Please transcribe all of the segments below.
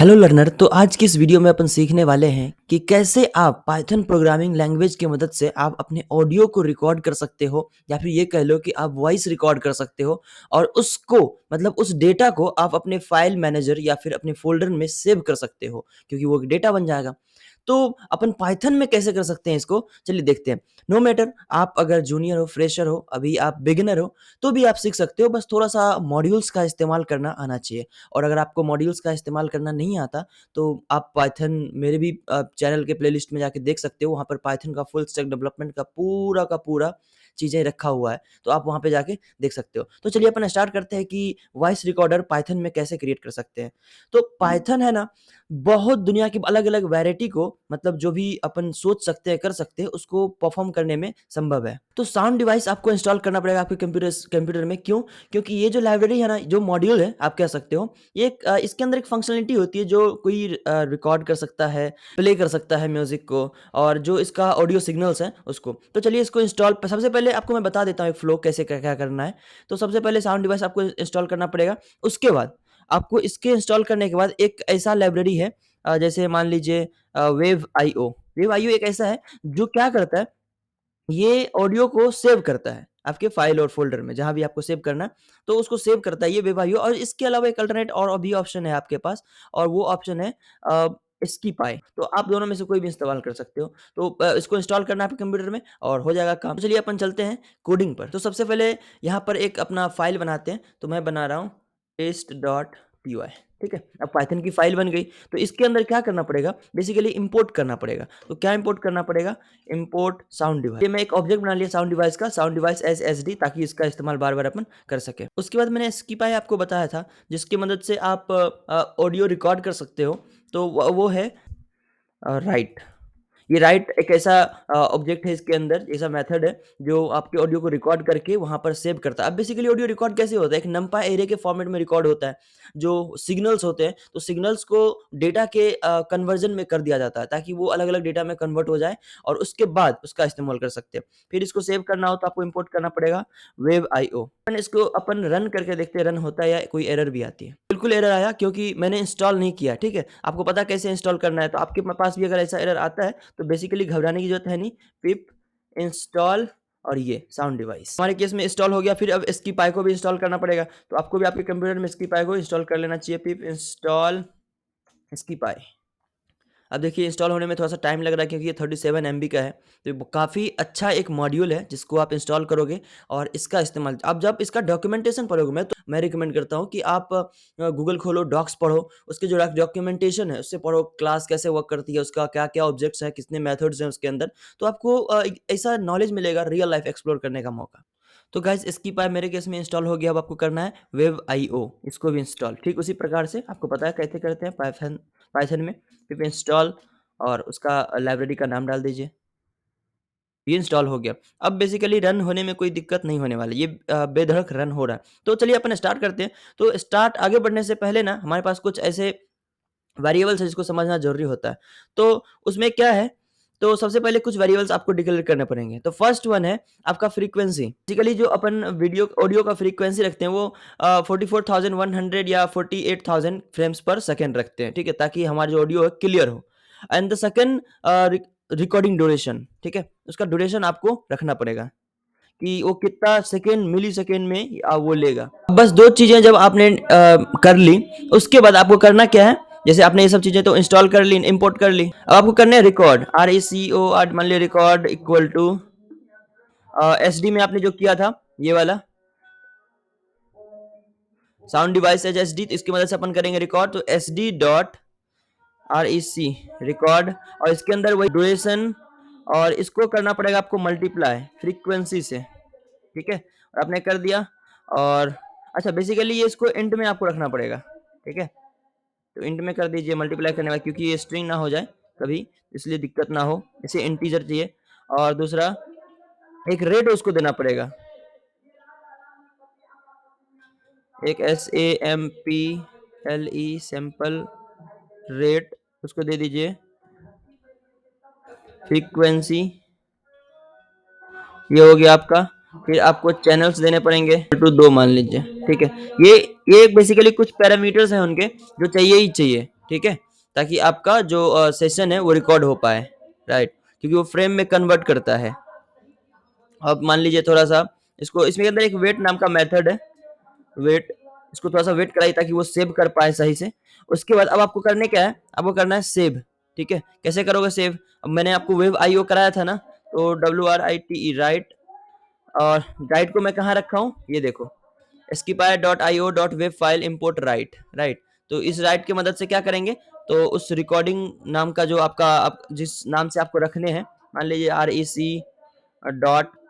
Hello learner. तो आज की इस वीडियो में अपन सीखने वाले हैं कि कैसे आप पाइथन प्रोग्रामिंग लैंग्वेज की मदद से आप अपने ऑडियो को रिकॉर्ड कर सकते हो, या फिर ये कह लो कि आप वॉइस रिकॉर्ड कर सकते हो और उसको मतलब उस डेटा को आप अपने फाइल मैनेजर या फिर अपने फोल्डर में सेव कर सकते हो, क्योंकि वो डेटा बन जाएगा। तो अपन पाइथन में कैसे कर सकते हैं इसको, चलिए देखते हैं। नो मैटर आप अगर जूनियर हो, फ्रेशर हो, अभी आप बिगिनर हो, तो भी आप सीख सकते हो। बस थोड़ा-सा मॉड्यूल्स का इस्तेमाल करना आना चाहिए। और अगर आपको मॉड्यूल्स का इस्तेमाल करना नहीं आता, तो आप पाइथन मेरे भी चैनल के प्लेलिस्ट में जाके देख सकते हो। वहाँ पर पाइथन का फुल स्टैक डेवलपमेंट का पूरा चीज़ें रखा हुआ है, तो आप वहाँ पे जाके देख सकते हो। तो चलिए अपन स्टार्ट करते हैं कि वॉइस रिकॉर्डर पाइथन में कैसे क्रिएट कर सकते हैं। तो पाइथन है ना, बहुत दुनिया की अलग-अलग वैरायटी को मतलब जो भी अपन सोच सकते हैं, कर सकते हैं, उसको परफ़ॉर्म करने में संभव है। तो साउंड डिवाइस आपको इंस्टॉल करना पड़ेगा आपके कंप्यूटर में। क्यों? क्योंकि ये जो लाइब्रेरी है ना, जो मॉड्यूल है आप कह सकते हो, ये एक इसके अंदर एक फंक्शनैलिटी होती है जो कोई रिकॉर्ड कर सकता है, प्ले कर सकता है म्यूज़िक को, और जो इसका ऑडियो सिग्नल्स हैं उसको। तो चलिए इसको इंस्टॉल सबसे पहले आपको मैं बता देता हूँ एक फ्लो कैसे क्या-क्या करना है। तो सबसे पहले साउंड डिवाइस आपको इंस्टॉल करना पड़ेगा। उसके बाद आपको इसके इंस्टॉल करने के बाद एक ऐसा लाइब्रेरी है, जैसे मान लीजिए वेव आईओ। वेव आईओ एक ऐसा है जो क्या करता है, ये ऑडियो को सेव करता है आपके फ़ाइल और फ़ोल्डर में, जहाँ भी आपको सेव करना है, तो उसको सेव करता है ये वेव आईओ। और इसके अलावा एक अल्टरनेट और भी ऑप्शन है आपके पास, और वो ऑप्शन है अ, स्कीपाई। तो आप दोनों में से कोई भी इस्तेमाल कर सकते हो। तो इसको इंस्टॉल करना है आपके कंप्यूटर में और हो जाएगा काम। तो चलिए अपन चलते हैं कोडिंग पर। तो सबसे पहले यहाँ पर एक अपना फ़ाइल बनाते हैं, तो मैं बना रहा हूँ test.py। ठीक है? अब पाइथन की फ़ाइल बन गई, तो इसके अंदर क्या करना पड़ेगा, बेसिकली इम्पोर्ट करना पड़ेगा। तो क्या इम्पोर्ट करना पड़ेगा? Import sound device. ये मैं एक ऑब्जेक्ट बना लिया साउंड डिवाइस का, साउंड डिवाइस एज एसडी, ताकि इसका इस्तेमाल बार-बार अपन कर सकें। उसके बाद मैंने स्कीपाई आपको बताया था, जिसकी मदद से आप ऑडियो रिकॉर्ड कर सकते हो। तो वो है राइट। ये राइट एक ऐसा ऑब्जेक्ट है इसके अंदर, ऐसा मेथड है जो आपके ऑडियो को रिकॉर्ड करके वहाँ पर सेव करता है। अब बेसिकली ऑडियो रिकॉर्ड कैसे होता है? एक नमपाई एरे के फॉर्मेट में रिकॉर्ड होता है। जो सिग्नल्स होते हैं, तो सिग्नल्स को डेटा के कन्वर्जन में कर दिया जाता है, ताकि वो अलग-अलग डेटा में कन्वर्ट हो जाए और उसके बाद उसका इस्तेमाल कर सकते हैं। फिर इसको सेव करना हो तो आपको इम्पोर्ट करना पड़ेगा वेव आईओ। इसको अपन रन करके देखते हैं, रन होता है या कोई एरर भी आती है। बिल्कुल एरर आया, क्योंकि मैंने इंस्टॉल नहीं किया, ठीक है? आपको पता कैसे इंस्टॉल करना है, तो आपके पास भी अगर ऐसा एरर आता है, तो बेसिकली घबराने की ज़रूरत है नहीं। पिप इंस्टॉल और ये साउंड डिवाइस हमारे केस में इंस्टॉल हो गया। फिर अब स्कीपाई को भी इंस्टॉल करना पड़ेगा, तो आपको भी आपके कंप्यूटर में स्कीपाई को इंस्टॉल कर लेना चाहिए। Pip install SciPy. अब देखिए इंस्टॉल होने में थोड़ा-सा टाइम लग रहा है, क्योंकि ये 37 एमबी का है। तो ये काफ़ी अच्छा एक मॉड्यूल है, जिसको आप इंस्टॉल करोगे और इसका इस्तेमाल आप जब इसका डॉक्यूमेंटेशन पढ़ोगे, मैं रिकमेंड करता हूँ कि आप गूगल खोलो, डॉक्स पढ़ो, उसके जो डॉक्यूमेंटेशन है उससे पढ़ो, क्लास कैसे वर्क करती है, उसका क्या-क्या ऑब्जेक्ट्स हैं, कितने मेथड्स हैं उसके अंदर। तो आपको एक ऐसा नॉलेज मिलेगा, रियल लाइफ एक्सप्लोर करने का मौका। तो गाइस स्कीपाई मेरे केस में इंस्टॉल हो गया। अब आपको करना है वेव आईओ, इसको भी इंस्टॉल। ठीक उसी प्रकार से आपको पता है कैसे करते हैं पाइथन पाइथन में। पिप इंस्टॉल और उसका लाइब्रेरी का नाम डाल दीजिए। ये इंस्टॉल हो गया। अब बेसिकली रन होने में कोई दिक्कत नहीं होने वाली, ये बेधड़क रन हो रहा है। तो चलिए अपन स्टार्ट करते हैं। तो स्टार्ट आगे बढ़ने से पहले ना हमारे पास कुछ ऐसे वेरिएबल्स है जिसको समझना ज़रूरी होता है। तो उसमें क्या है, तो सबसे पहले कुछ वेरिएबल्स आपको डिक्लेयर करने पड़ेंगे। तो फर्स्ट वन है आपका फ्रीक्वेंसी। बेसिकली जो अपन वीडियो ऑडियो का फ्रीक्वेंसी रखते हैं, वो 44,100 या 48,000 फ्रेम्स पर सेकंड रखते हैं, ठीक है? ताकि हमारा जो ऑडियो है क्लियर हो। And the second recording duration, ठीक है? उसका ड्यूरेशन आपको रखना पड़ेगा कि वो कितना सेकंड मिलीसेकंड में वो लेगा। बस 2 चीज़ें जब आपने कर ली, उसके बाद आपको करना क्या है, जैसे आपने ये सब चीज़ें तो इंस्टॉल कर ली, इंपोर्ट कर ली। अब आपको करना है रिकॉर्ड, RECORD, मान लिया रिकॉर्ड इक्वल टू एसडी में आपने जो किया था, ये वाला साउंड डिवाइस एज एसडी, तो इसकी मदद से अपन करेंगे रिकॉर्ड। तो एसडी डॉट REC रिकॉर्ड, और इसके अंदर वही ड्यूरेशन, और इसको करना पड़ेगा आपको मल्टीप्लाई फ्रीक्वेंसी से, ठीक है? और आपने कर दिया। और अच्छा बेसिकली ये इसको इंट में आपको रखना पड़ेगा, ठीक है? तो इंट में कर दीजिए मल्टीप्लाई करने के बाद, क्योंकि ये स्ट्रिंग ना हो जाए कभी, इसलिए दिक्कत ना हो, इसे इंटीजर चाहिए। और दूसरा एक रेट उसको देना पड़ेगा, एक SAMPLE सैंपल रेट, उसको दे दीजिए। फ्रीक्वेंसी ये हो गया आपका। फिर आपको चैनल्स देने पड़ेंगे टू 2 मान लीजिए, ठीक है? ये बेसिकली कुछ पैरामीटर्स हैं उनके जो चाहिए ही चाहिए। ठीक है? ताकि आपका जो सेशन है वो रिकॉर्ड हो पाए, राइट? क्योंकि वो फ्रेम में कन्वर्ट करता है। अब मान लीजिए थोड़ा-सा इसको इसमें अंदर एक वेट नाम का मेथड है, वेट इसको थोड़ा-सा वेट कराइए ताकि वो सेव कर पाए सही से। उसके बाद अब आपको करने क्या है, आपको करना है सेव, ठीक है? कैसे करोगे सेव? अब मैंने आपको वेब आईओ कराया था ना, तो WRITE राइट और राइट को मैं कहाँ रखा हूँ? ये देखो, skipper.io.web file import right, right? तो इस राइट की मदद से क्या करेंगे, तो उस रिकॉर्डिंग नाम का जो आपका आप जिस नाम से आपको रखने हैं, मान लीजिए REC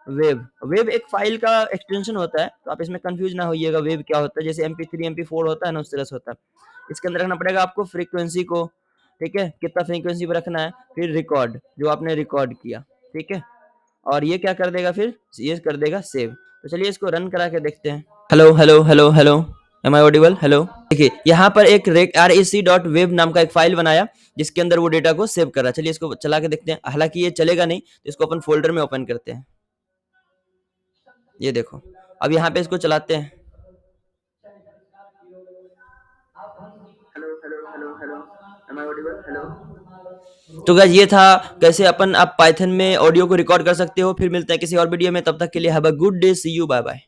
वेब वेब एक फाइल का एक्सटेंशन होता है, तो आप इसमें कंफ्यूज ना होइएगा वेब क्या होता है, जैसे MP3 MP4 होता है ना, उस तरह से होता है। इसके अंदर रखना पड़ेगा आपको फ्रीक्वेंसी को, ठीक है? कितना फ्रीक्वेंसी पे रखना है, फिर रिकॉर्ड जो आपने रिकॉर्ड किया, ठीक है? और ये क्या कर देगा फिर, ये कर देगा सेव। तो चलिए इसको रन करा के देखते हैं। Hello hello hello hello, am I audible? Hello. देखिए यहाँ पर एक rec.web नाम का एक फाइल बनाया जिसके अंदर वो डेटा को सेव कर रहा है। चलिए इसको चला के देखते हैं। हालांकि ये चलेगा नहीं, तो इसको अपन फोल्डर में ओपन करते हैं। ये देखो, अब यहाँ पे इसको चलाते हैं। Hello hello hello hello, am I audible? Hello. तो गाइस ये था कैसे अपन आप पाइथन में ऑडियो को रिकॉर्ड कर सकते हो। फिर मिलते हैं किसी और वीडियो में, तब तक के लिए have a good day, see you, bye bye.